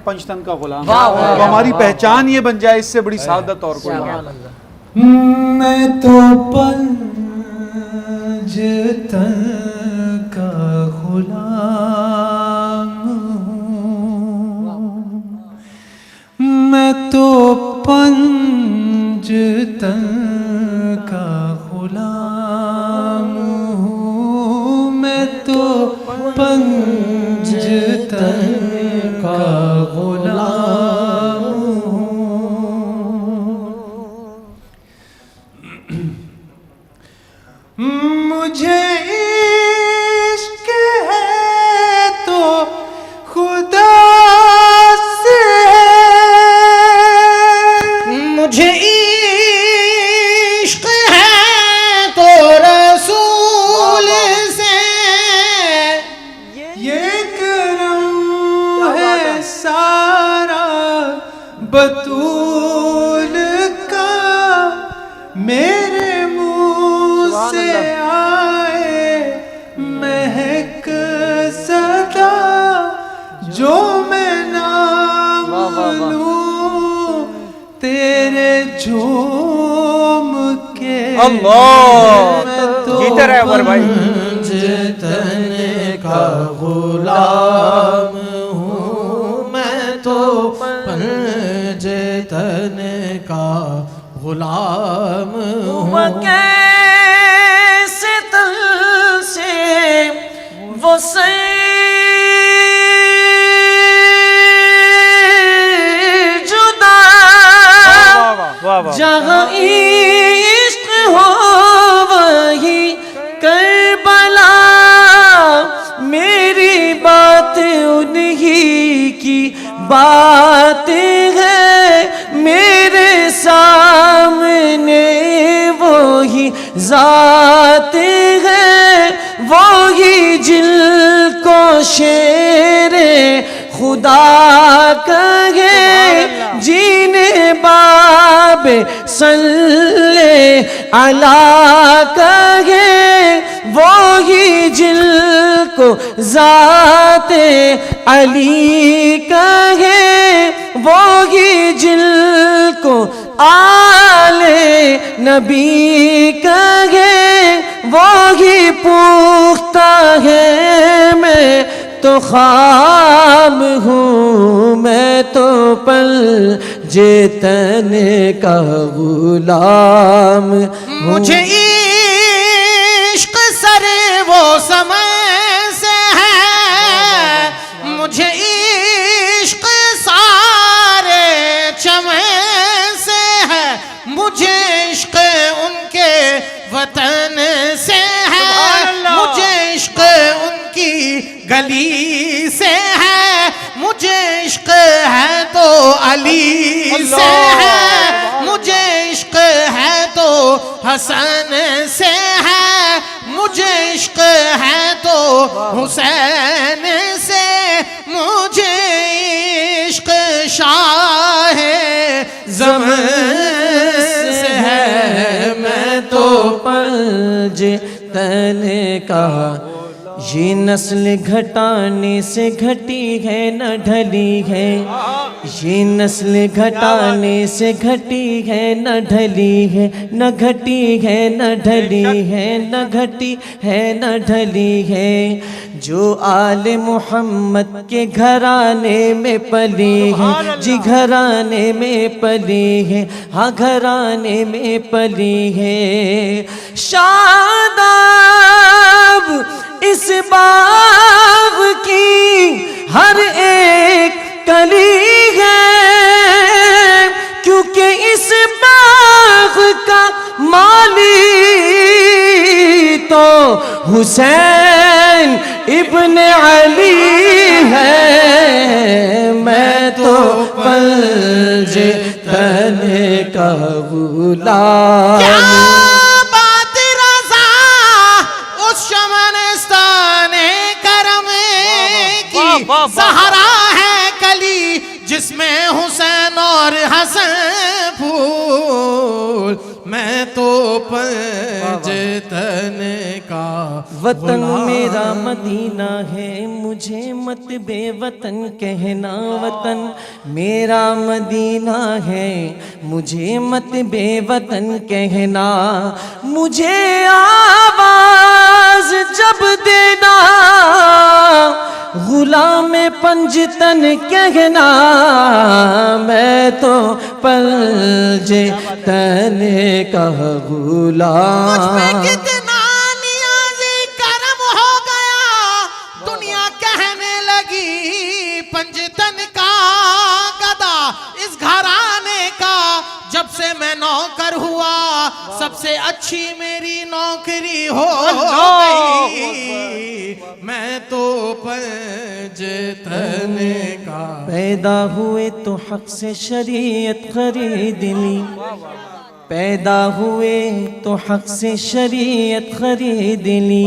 پنجتن کا غلام، تو ہماری پہچان یہ بن جائے، اس سے بڑی سعادت اور کوئی نہیں۔ میں تو پنجتن کا غلام ہوں، میں تو پنجتن کا غلام ہوں، میں تو پنجتن کا غلام ہوں۔ مجھے عشق ہے تو خدا سے، مجھے عشق ہے تو رسول سے، یہ کرم ہے سارا بطول کا، میرے منہ سے آئے مہک صدا، جو میں نام لوں تیرے جھوم کے، اللہ جیتے رہے عمر بھائی۔ پنجتن کا غلام ہوں، میں تو پنجتن کا غلام ہوں۔ کیسے تن سے وہ جدا، جہاں عشق ہو وہی کربلا، میری بات انہی کی بات ہے، میرے سامنے وہی ذات ہے، وہی جن کو شیر خدا کہے، جینے باب صلی علیہ کہے، وہی جن کو ذات علی کہے، وہی جن کو آل نبی کہے، وہی پوچھتا ہے میں تو خام ہوں، میں تو پنجتن کا غلام ہوں۔ مجھے عشق سر وہ سمے سے ہے، مجھے عشق سارے چمے سے ہے، مجھے عشق ان کے وطن سے ہے، مجھے عشق ان کی گلی سے ہے، مجھے عشق ہے تو علی سے ہے، مجھے عشق ہے تو حسن سے ہے، مجھے عشق ہے تو حسین سے، مجھے عشق شاہ زمن سے ہے، میں تو پنجتن کا، یہ نسل گھٹانے سے گھٹی ہے نہ ڈھلی ہے، یہ نسل گھٹانے سے گھٹی ہے نہ ڈھلی ہے، نہ گھٹی ہے نہ ڈھلی ہے، نہ گھٹی ہے نہ ڈھلی ہے، جو آل محمد کے گھرانے میں پلی ہے، جی گھرانے میں پلی ہے، ہاں گھرانے میں پلی ہے، شاداب اس باغ کی ہر ایک کلی ہے، کیونکہ اس باغ کا مالی تو حسین ابن علی ہے، میں تو پنجتن کا غلام۔ کیا بات رضا اس شمنستان کرم کی، زہرا ہے کلی جس میں حسین اور حسن پھول، میں تو پنجتن کا وطن میرا مدینہ ہے مجھے مت بے وطن کہنا وطن میرا مدینہ ہے مجھے مت بے وطن کہنا مجھے آواز جب دینا غلام پنجتن کہنا میں تو پنجتن کا غلام مجھ پہ کتنا نیازی کرم ہو گیا دنیا کہنے لگی پنجتن کا گدا اس گھرانے کا جب سے میں نوکر ہوا سب سے اچھی میری نوکری ہو گئی میں تو پنجتن کا پیدا ہوئے تو حق سے شریعت خرید لی پیدا ہوئے تو حق سے شریعت خرید لی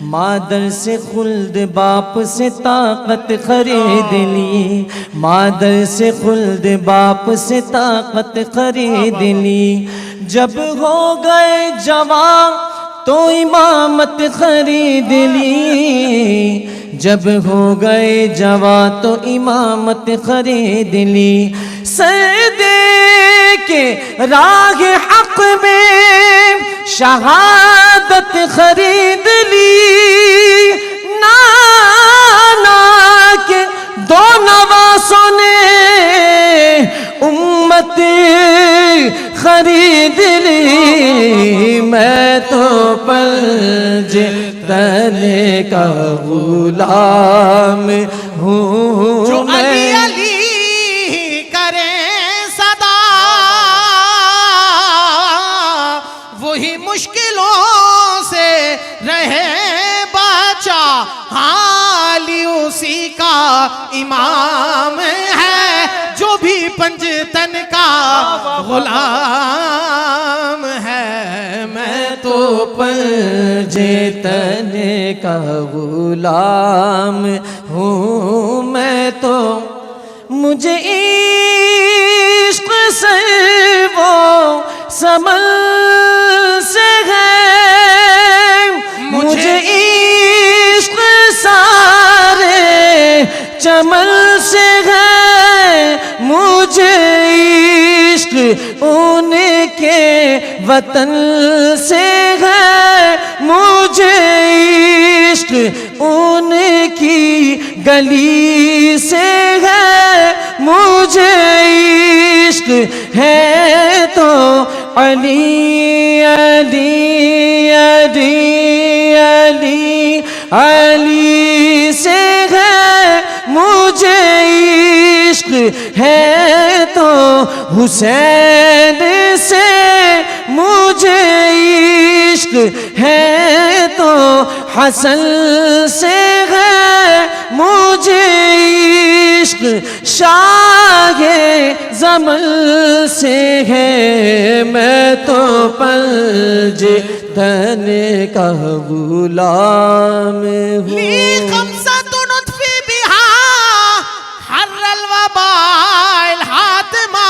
مادر سے خلد باپ سے طاقت خرید لی مادر سے خلد باپ سے طاقت خرید لی جب ہو گئے جوان تو امامت خرید لی جب ہو گئے جوان تو امامت خرید لی سر دے کے راہ حق میں شہادت خرید لی نانا کے دو نواسوں نے امت خرید لی میں تو پنجتن کا غلام ہوں جو علی میں علی کریں صدا وہی مشکلوں سے رہے بچا حالی اسی کا امام ہے جو بھی پنجتن کا غلام ہے میں تو پنجتن کا غلام ہوں میں تو مجھے عشق سے وہ سمل سے ہے مجھے عشق سارے چمن سے ہے مجھے عشق ان کے وطن سے ہے مجھے عشق ان کی گلی سے ہے مجھے عشق ہے تو علی علی علی علی علی سے ہے مجھے عشق ہے تو حسین سے مجھے عشق ہے تو حسن سے ہے مجھے عشق شاہ زمن سے ہے میں تو پنجتن کا غلام ہوں لی خمسۃ نطفی بہا حر الوباء الحاتمہ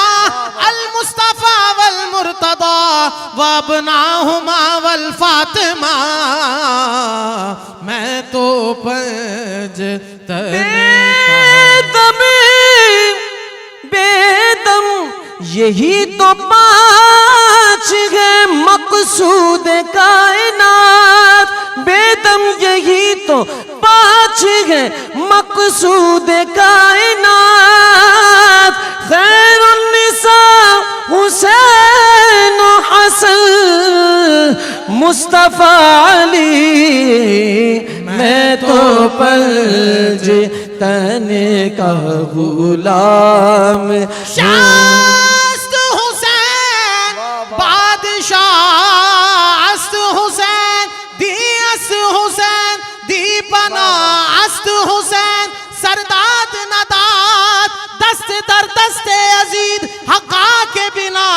المصطفى والمرتضى وابناہما والفاطمہ میں تو پنجتن بے دم یہی تو پانچ ہے مقصود کائنات بے دم یہی تو پانچ ہے مقصود کائنات خیر النساء حسین و حسن مصطفیٰ علی میں تو پنجتن کا غلام شاست حسین بادشاہ است حسین دی است حسین دی پناہ است حسین سرداد نداد دست در دست عزیز حقا کے بنا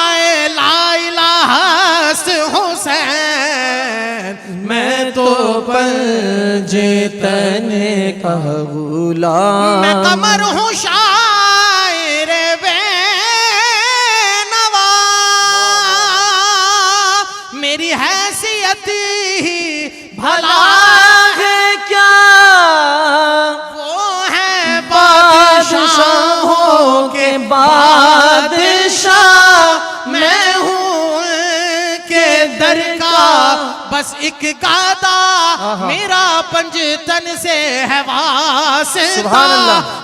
لا الہ است حسین میں تو پنجتن کا غلام میں قمر ہوں شاعر بے نوا میری بادشاہ میں ہوں کے در کا بس ایک گادا میرا پنجتن سے ہے واسطہ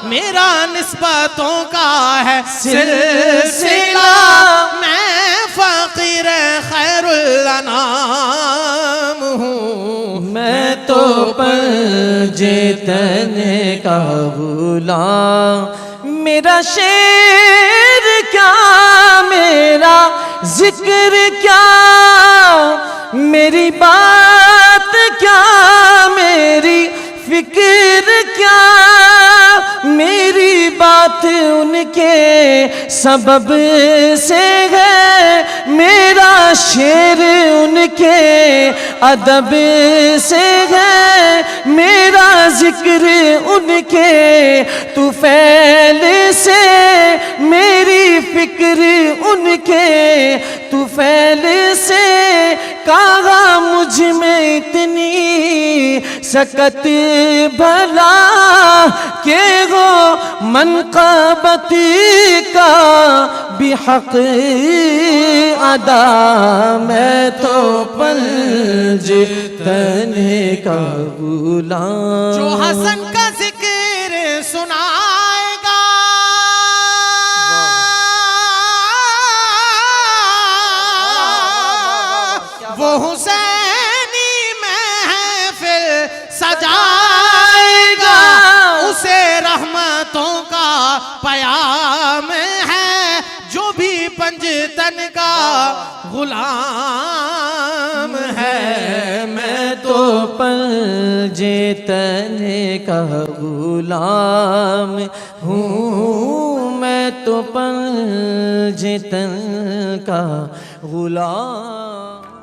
میرا نسبتوں کا ہے سلسلہ میں فقیر خیر الانام ہوں میں تو پنجتن کا غلام میرا شعر کیا میرا ذکر کیا میری بات کیا میری فکر کیا میری بات ان کے سبب سے ہے میرا شعر ان کے ادب سے ہے میرا ذکر ان کے طفیل سے میری فکر ان کے طفیل سے کہا مجھ میں اتنی سکت بھلا کہ وہ منقبتی کا بحق ادا میں تو پنجتن کا غلام جو حسن کا ذکر سنائے گا وہ حسینی محفل سجائے گا اسے رحمتوں کا پیام ہے جو بھی پنجتن کا غلام ہے میں تو پنجتن کا غلام ہوں میں تو پنجتن کا غلام